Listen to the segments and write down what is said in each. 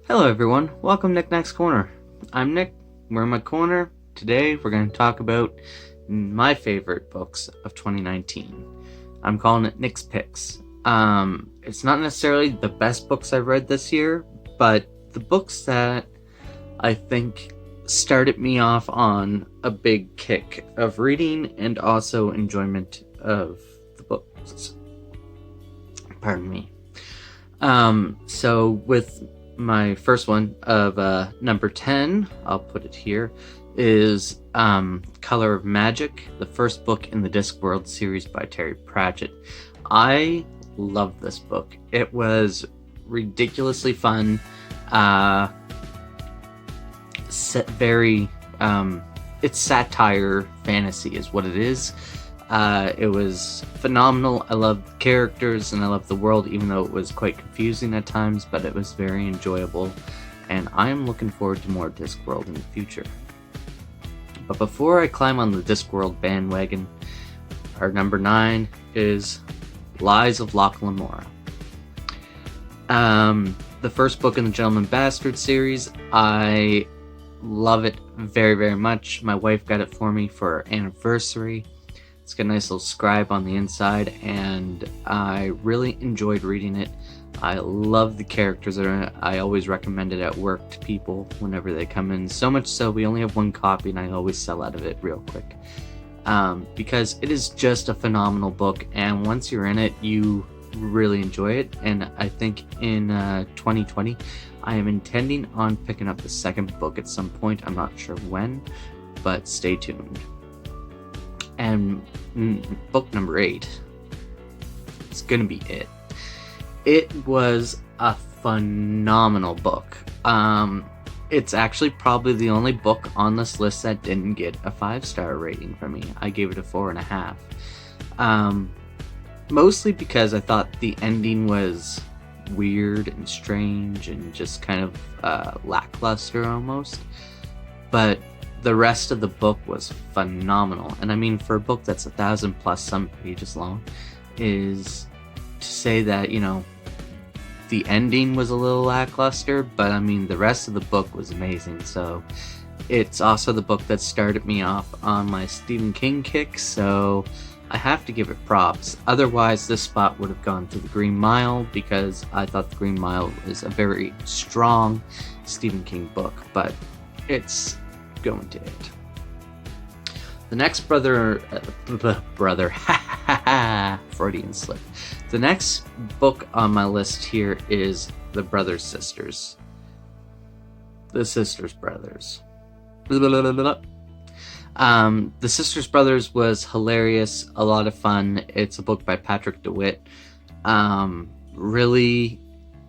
Hello everyone, welcome to Nick's Corner. I'm Nick, we're in my corner. Today we're going to talk about my favorite books of 2019. I'm calling it Nick's Picks. It's not necessarily the best books I've read this year, but the books that I think started me off on a big kick of reading and also enjoyment of the books. Pardon me. So with my first one of number 10, I'll put it here, is Color of Magic, the first book in the Discworld series by Terry Pratchett. I love this book. It was ridiculously fun. It's satire fantasy is what it is. It was phenomenal. I loved the characters and I loved the world, even though it was quite confusing at times, but it was very enjoyable, and I am looking forward to more Discworld in the future. But before I climb on the Discworld bandwagon, our number 9 is Lies of Locke Lamora. The first book in the Gentleman Bastard series. I love it very, very much. My wife got it for me for our anniversary. It's got a nice little scribe on the inside, and I really enjoyed reading it. I love the characters that are in it. I always recommend it at work to people whenever they come in. So much so, we only have one copy, and I always sell out of it real quick. Because it is just a phenomenal book, and once you're in it, you really enjoy it. And I think in 2020, I am intending on picking up the second book at some point. I'm not sure when, but stay tuned. And book number 8, it's gonna be it. It was a phenomenal book. It's actually probably the only book on this list that didn't get a 5-star rating from me. I gave it a 4.5. Mostly because I thought the ending was weird and strange and just kind of lackluster almost. But the rest of the book was phenomenal. And I mean, for a book that's 1,000 plus some pages long, is to say that, you know, the ending was a little lackluster, but I mean, the rest of the book was amazing. So it's also the book that started me off on my Stephen King kick, so I have to give it props. Otherwise, this spot would have gone to The Green Mile, because I thought The Green Mile is a very strong Stephen King book, but it's going to it. The next brother, Freudian slip. The next book on my list here is The Brothers Sisters. The Sisters Brothers. The Sisters Brothers was hilarious, a lot of fun. It's a book by Patrick DeWitt. Really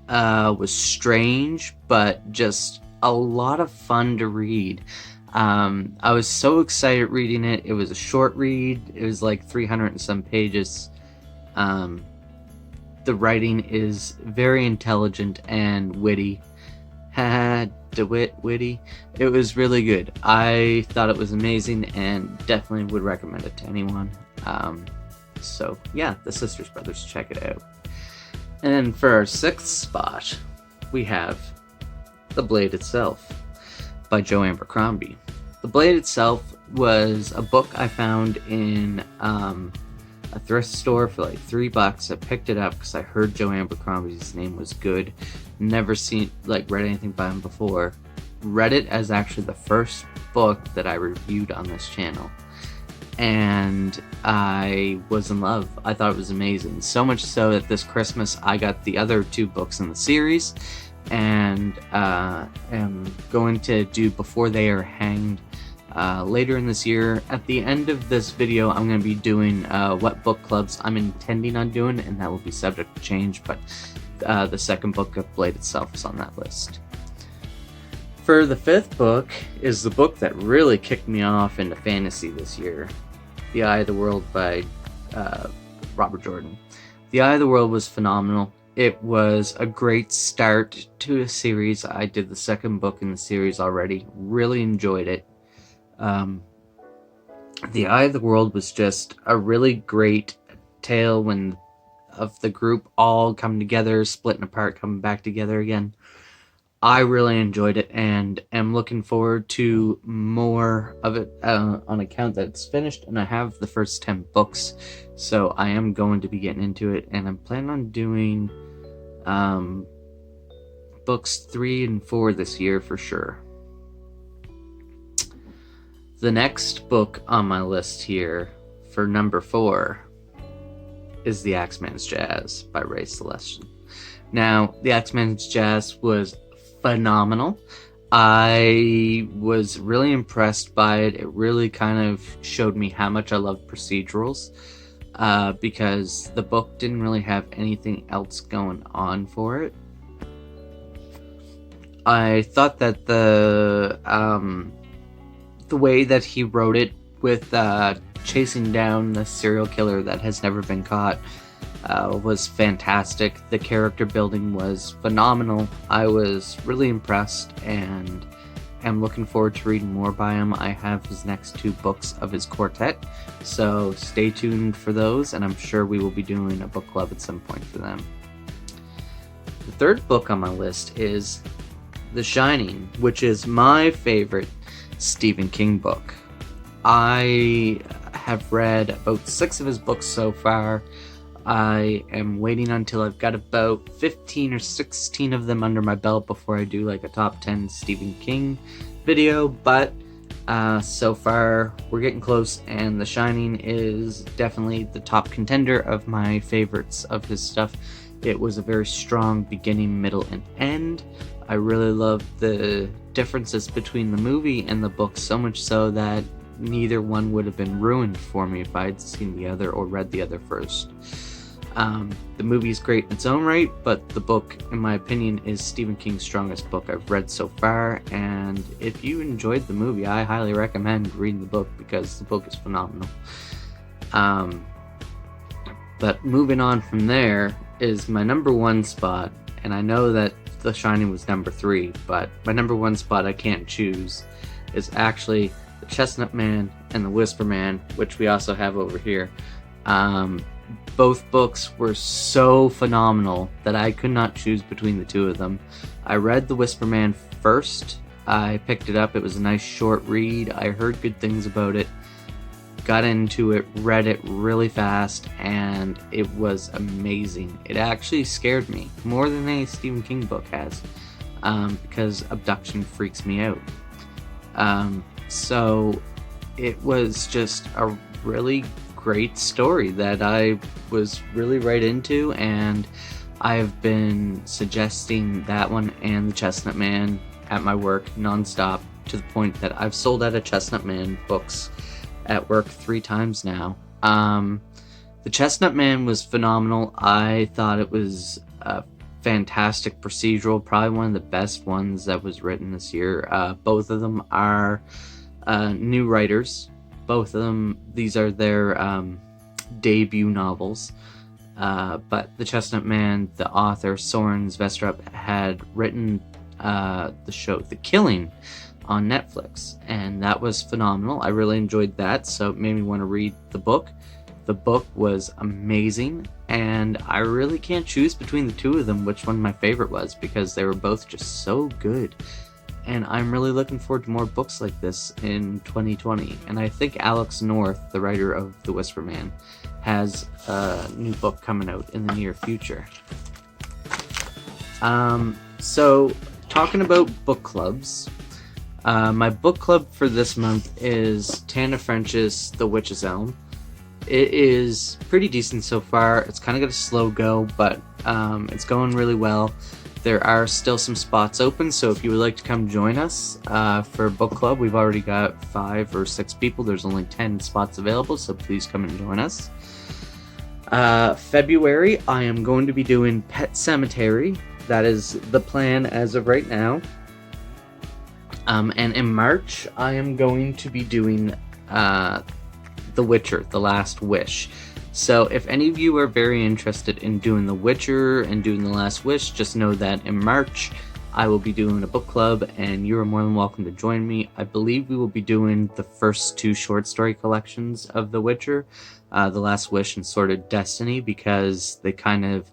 was strange, but just a lot of fun to read. I was so excited reading it. It was a short read. It was like 300 and some pages. The writing is very intelligent and witty. DeWitt witty. It was really good. I thought it was amazing and definitely would recommend it to anyone. So yeah, The Sisters Brothers, check it out. And then for our 6th spot, we have The Blade Itself by Joe Abercrombie. The Blade Itself was a book I found in a thrift store for like $3. I picked it up because I heard Joe Abercrombie's name was good. Never read anything by him before. Read it as actually the first book that I reviewed on this channel, and I was in love. I thought it was amazing. So much so that this Christmas I got the other 2 books in the series, and am going to do Before They Are Hanged later in this year. At the end of this video, I'm going to be doing what book clubs I'm intending on doing, and that will be subject to change, but the second book of Blade Itself is on that list. For the 5th book is the book that really kicked me off into fantasy this year, The Eye of the World by Robert Jordan. The Eye of the World was phenomenal. It was a great start to a series. I did the second book in the series already. Really enjoyed it. The Eye of the World was just a really great tale of the group all coming together, splitting apart, coming back together again. I really enjoyed it and am looking forward to more of it on account that it's finished, and I have the first 10 books, so I am going to be getting into it, and I'm planning on doing books 3 and 4 this year for sure. The next book on my list here for number 4 is The Axeman's Jazz by Ray Celestion. Now, The Axeman's Jazz was phenomenal. I was really impressed by it. It really kind of showed me how much I love procedurals, because the book didn't really have anything else going on for it. I thought that the way that he wrote it with chasing down the serial killer that has never been caught was fantastic. The character building was phenomenal. I was really impressed and am looking forward to reading more by him. I have his next 2 books of his quartet, so stay tuned for those, and I'm sure we will be doing a book club at some point for them. The third book on my list is The Shining, which is my favorite Stephen King book. I have read about 6 of his books so far. I am waiting until I've got about 15 or 16 of them under my belt before I do like a top 10 Stephen King video, but so far we're getting close, and The Shining is definitely the top contender of my favorites of his stuff. It was a very strong beginning, middle, and end. I really loved the differences between the movie and the book, so much so that neither one would have been ruined for me if I had seen the other or read the other first. The movie is great in its own right, but the book, in my opinion, is Stephen King's strongest book I've read so far, and if you enjoyed the movie, I highly recommend reading the book because the book is phenomenal. But moving on from there is my number 1 spot, and I know that The Shining was number 3, but my number 1 spot I can't choose is actually The Chestnut Man and The Whisper Man, which we also have over here. Both books were so phenomenal that I could not choose between the 2 of them. I read The Whisper Man first. I picked it up. It was a nice short read. I heard good things about it. Got into it, read it really fast, and it was amazing. It actually scared me more than any Stephen King book has, because abduction freaks me out. So it was just a really great story that I was really right into, and I've been suggesting that one and The Chestnut Man at my work nonstop, to the point that I've sold out of Chestnut Man books at work 3 times now. The Chestnut Man was phenomenal. I thought it was a fantastic procedural, probably one of the best ones that was written this year. Both of them are new writers. Both of them, these are their debut novels. But The Chestnut Man, the author, Soren Svestrup, had written the show The Killing on Netflix, and that was phenomenal. I really enjoyed that, so it made me want to read the book. The book was amazing, and I really can't choose between the 2 of them which one my favorite was, because they were both just so good. And I'm really looking forward to more books like this in 2020. And I think Alex North, the writer of The Whisper Man, has a new book coming out in the near future. So, talking about book clubs, my book club for this month is Tana French's The Witch's Elm. It is pretty decent so far. It's kind of got a slow go, but it's going really well. There are still some spots open, so if you would like to come join us for book club, we've already got 5 or 6 people. There's only 10 spots available, so please come and join us. February, I am going to be doing Pet Sematary. That is the plan as of right now. And in March, I am going to be doing The Witcher, The Last Wish. So if any of you are very interested in doing The Witcher and doing The Last Wish, just know that in March, I will be doing a book club, and you are more than welcome to join me. I believe we will be doing the first 2 short story collections of The Witcher, The Last Wish and Sordid Destiny, because they kind of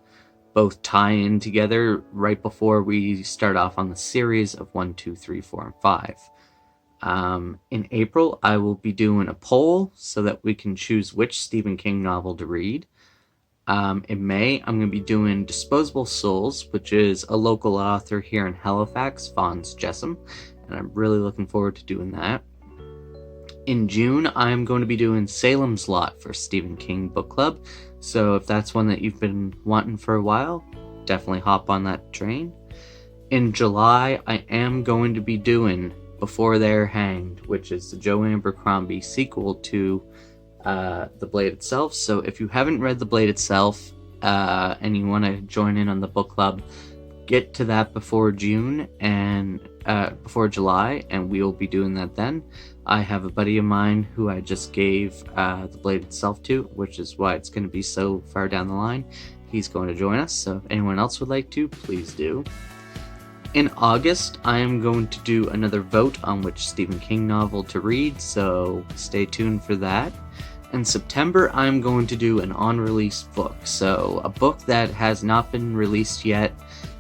both tie in together right before we start off on the series of 1, 2, 3, 4, and 5. In April, I will be doing a poll so that we can choose which Stephen King novel to read. In May, I'm going to be doing Disposable Souls, which is a local author here in Halifax, Fons Jessam, and I'm really looking forward to doing that. In June, I'm going to be doing Salem's Lot for Stephen King Book Club, so if that's one that you've been wanting for a while, definitely hop on that train. In July, I am going to be doing Before They're Hanged, which is the Joe Abercrombie sequel to The Blade itself. So if you haven't read The Blade itself and you want to join in on the book club, get to that before June and before July, and we'll be doing that then. I have a buddy of mine who I just gave The Blade itself to, which is why it's going to be so far down the line. He's going to join us, so if anyone else would like to, please do. In August, I am going to do another vote on which Stephen King novel to read, so stay tuned for that. In September, I'm going to do an on-release book, so a book that has not been released yet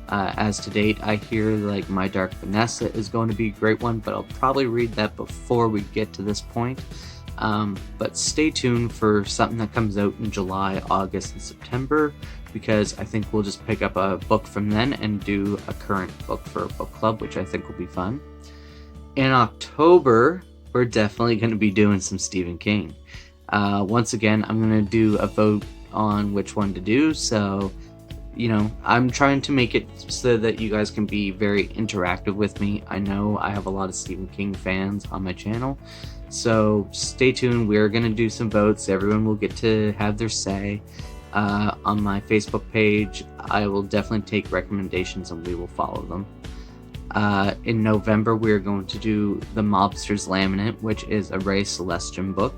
as to date. I hear like My Dark Vanessa is going to be a great one, but I'll probably read that before we get to this point. But stay tuned for something that comes out in July, August, and September, because I think we'll just pick up a book from then and do a current book for a book club, which I think will be fun. In October, we're definitely going to be doing some Stephen King. Once again, I'm going to do a vote on which one to do, so, you know, I'm trying to make it so that you guys can be very interactive with me. I know I have a lot of Stephen King fans on my channel, so stay tuned. We're going to do some votes. Everyone will get to have their say. On my Facebook page, I will definitely take recommendations and we will follow them. In November, we're going to do The Mobster's Laminate, which is a Ray Celestion book.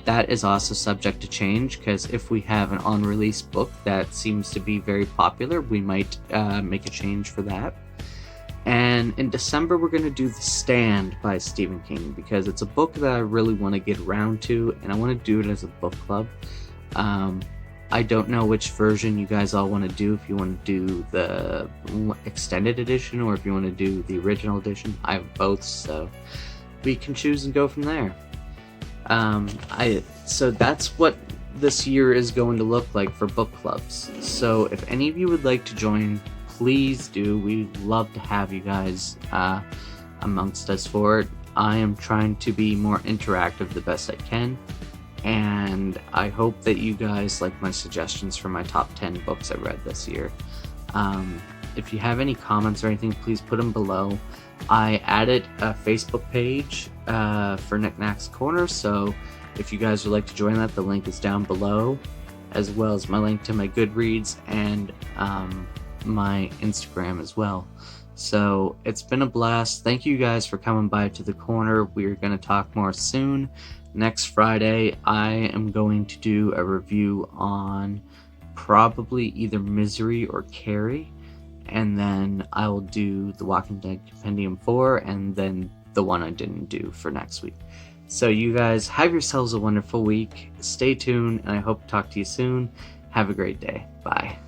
That is also subject to change, because if we have an on-release book that seems to be very popular, we might make a change for that. And in December, we're going to do The Stand by Stephen King, because it's a book that I really want to get around to, and I want to do it as a book club. I don't know which version you guys all want to do, if you want to do the extended edition or if you want to do the original edition. I have both, so we can choose and go from there. So that's what this year is going to look like for book clubs. So if any of you would like to join, please do. We'd love to have you guys amongst us for it. I am trying to be more interactive the best I can, and I hope that you guys like my suggestions for my top 10 books I read this year. If you have any comments or anything, please put them below. I added a Facebook page for Knickknacks Corner, so if you guys would like to join that, the link is down below, as well as my link to my Goodreads and my Instagram as well. So it's been a blast. Thank you guys for coming by to the corner. We're going to talk more soon. Next Friday, I am going to do a review on probably either Misery or Carrie, and then I will do The Walking Dead Compendium 4, and then the one I didn't do for next week. So you guys have yourselves a wonderful week. Stay tuned, and I hope to talk to you soon. Have a great day. Bye.